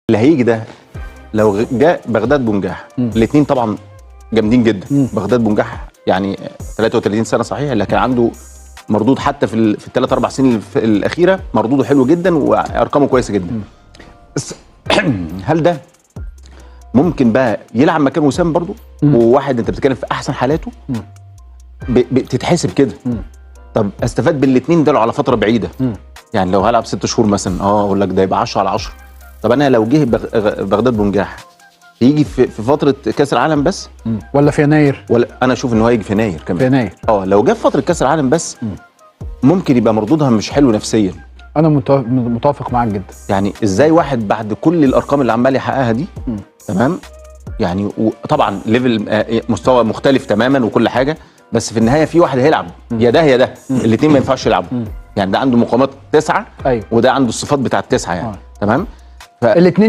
اللي هيجي ده لو جاء بغداد بونجاح، الاثنين طبعا جامدين جدا. بغداد بونجاح يعني 33 سنه صحيح، لكن عنده مردود حتى في الثلاث اربع سنين الاخيره مردوده حلو جدا وارقامه كويسه جدا. بس هل ده ممكن بقى يلعب مكان وسام برضو؟ وواحد انت بتتكلم في احسن حالاته بتتحسب كده. طب استفاد بالاثنين دول على فتره بعيده. يعني لو هلعب 6 شهور مثلا اقول لك ده يبقى 10 على 10. طب انا لو جه بغداد بونجاح يجي في فتره كاس العالم بس ولا في يناير؟ ولا انا اشوف ان هو هيجي في يناير كمان. في يناير لو جه في فتره كاس العالم بس ممكن يبقى مردودها مش حلو نفسيا. انا متوافق معاك جدا. يعني ازاي واحد بعد كل الارقام اللي عمال يحققها دي تمام، يعني وطبعا ليفل مستوى مختلف تماما وكل حاجه، بس في النهايه في واحد هيلعب يا ده يا ده، الاثنين ما ينفعش يلعبوا. يعني ده عنده مقامات 9 أيوة. وده عنده الصفات بتاعت 9 يعني تمام. الاثنين